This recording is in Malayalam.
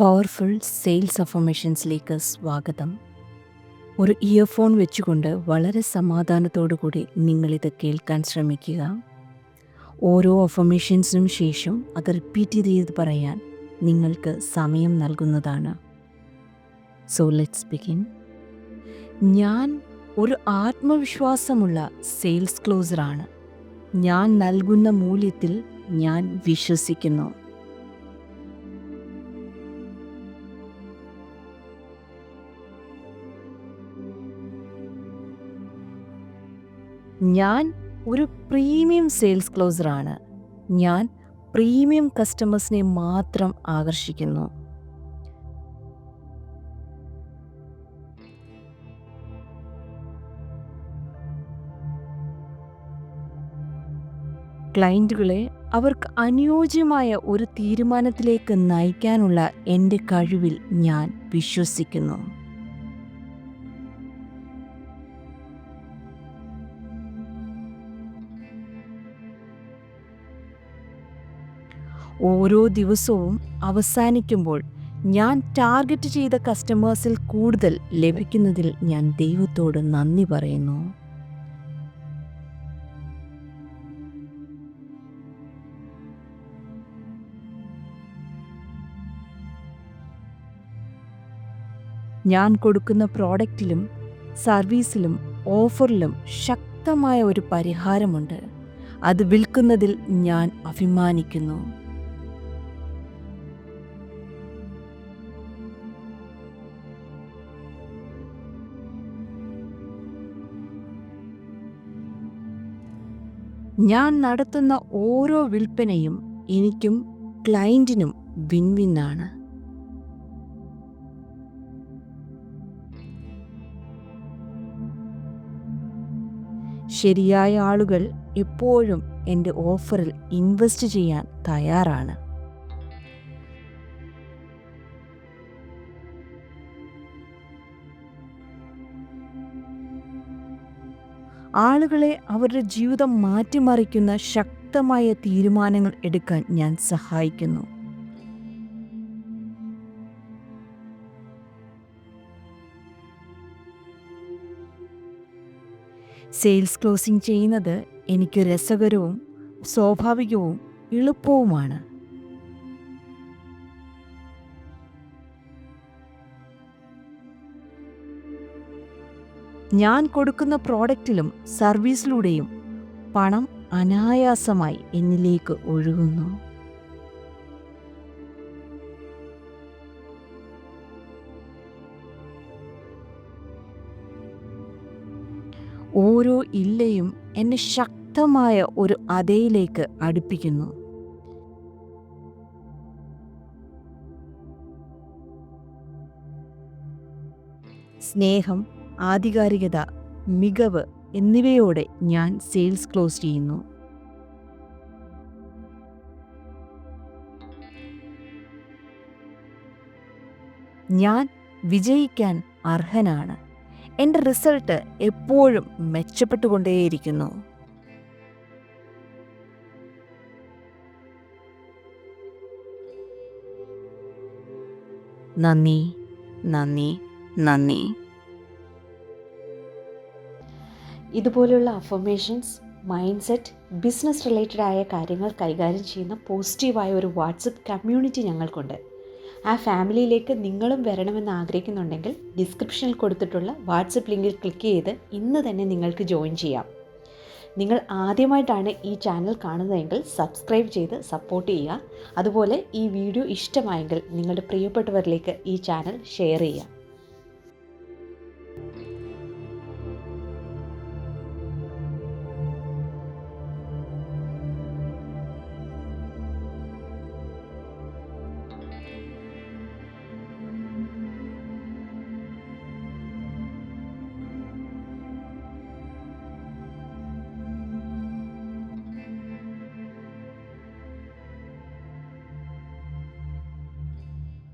പവർഫുൾ സെയിൽസ് അഫർമേഷൻസിലേക്ക് സ്വാഗതം. ഒരു ഇയർഫോൺ വെച്ചുകൊണ്ട് വളരെ സമാധാനത്തോടു കൂടി നിങ്ങളിത് കേൾക്കാൻ ശ്രമിക്കുക. ഓരോ അഫർമേഷൻസിനും ശേഷം അത് റിപ്പീറ്റ് ചെയ്ത് പറയാൻ നിങ്ങൾക്ക് സമയം നൽകുന്നതാണ്. So let's begin. ഞാൻ ഒരു ആത്മവിശ്വാസമുള്ള സെയിൽസ് ക്ലോസറാണ്. ഞാൻ നൽകുന്ന മൂല്യത്തിൽ ഞാൻ വിശ്വസിക്കുന്നു. ഞാൻ ഒരു പ്രീമിയം സെയിൽസ് ക്ലോസറാണ്. ഞാൻ പ്രീമിയം കസ്റ്റമേഴ്സിനെ മാത്രം ആകർഷിക്കുന്നു. ക്ലയൻറ്റുകളെ അവർക്ക് അനുയോജ്യമായ ഒരു തീരുമാനത്തിലേക്ക് നയിക്കാനുള്ള എൻ്റെ കഴിവിൽ ഞാൻ വിശ്വസിക്കുന്നു. ഓരോ ദിവസവും അവസാനിക്കുമ്പോൾ ഞാൻ ടാർഗറ്റ് ചെയ്ത കസ്റ്റമേഴ്സിൽ കൂടുതൽ ലഭിക്കുന്നതിൽ ഞാൻ ദൈവത്തോട് നന്ദി പറയുന്നു. ഞാൻ കൊടുക്കുന്ന പ്രോഡക്റ്റിലും സർവീസിലും ഓഫറിലും ശക്തമായ ഒരു പരിഹാരമുണ്ട്. അത് വിൽക്കുന്നതിൽ ഞാൻ അഭിമാനിക്കുന്നു. ഞാൻ നടത്തുന്ന ഓരോ വിൽപ്പനയും എനിക്കും ക്ലയൻറ്റിനും വിൻ-വിൻ-ആണ്. ശരിയായ ആളുകൾ എപ്പോഴും എൻ്റെ ഓഫറിൽ ഇൻവെസ്റ്റ് ചെയ്യാൻ തയ്യാറാണ്. ആളുകളെ അവരുടെ ജീവിതം മാറ്റിമറിക്കുന്ന ശക്തമായ തീരുമാനങ്ങൾ എടുക്കാൻ ഞാൻ സഹായിക്കുന്നു. സെയിൽസ് ക്ലോസിംഗ് ചെയ്യുന്നത് എനിക്ക് രസകരവും സ്വാഭാവികവും എളുപ്പവുമാണ്. ഞാൻ കൊടുക്കുന്ന പ്രോഡക്റ്റിലും സർവീസിലൂടെയും പണം അനായാസമായി എന്നിലേക്ക് ഒഴുകുന്നു. ഓരോ ഇല്ലയും എന്നെ ശക്തമായ ഒരു അതയിലേക്ക് അടുപ്പിക്കുന്നു. സ്നേഹം, ആധികാരികത, മികവ് എന്നിവയോടെ ഞാൻ സെയിൽസ് ക്ലോസ് ചെയ്യുന്നു. ഞാൻ വിജയിക്കാൻ അർഹനാണ്. എൻ്റെ റിസൾട്ട് എപ്പോഴും മെച്ചപ്പെട്ടുകൊണ്ടേയിരിക്കുന്നു. നന്ദി, നന്ദി, നന്ദി. ഇതുപോലുള്ള affirmations, mind set, business related ആയ കാര്യങ്ങൾ കൈകാര്യം ചെയ്യുന്ന പോസിറ്റീവായ ഒരു വാട്സപ്പ് കമ്മ്യൂണിറ്റി ഞങ്ങൾക്കുണ്ട്. ആ ഫാമിലിയിലേക്ക് നിങ്ങളും വരണമെന്ന് ആഗ്രഹിക്കുന്നുണ്ടെങ്കിൽ ഡിസ്ക്രിപ്ഷനിൽ കൊടുത്തിട്ടുള്ള വാട്സപ്പ് ലിങ്കിൽ ക്ലിക്ക് ചെയ്ത് ഇന്ന് തന്നെ നിങ്ങൾക്ക് ജോയിൻ ചെയ്യാം. നിങ്ങൾ ആദ്യമായിട്ടാണ് ഈ ചാനൽ കാണുന്നതെങ്കിൽ സബ്സ്ക്രൈബ് ചെയ്ത് സപ്പോർട്ട് ചെയ്യുക. അതുപോലെ ഈ വീഡിയോ ഇഷ്ടമായെങ്കിൽ നിങ്ങളുടെ പ്രിയപ്പെട്ടവരിലേക്ക് ഈ ചാനൽ ഷെയർ ചെയ്യുക.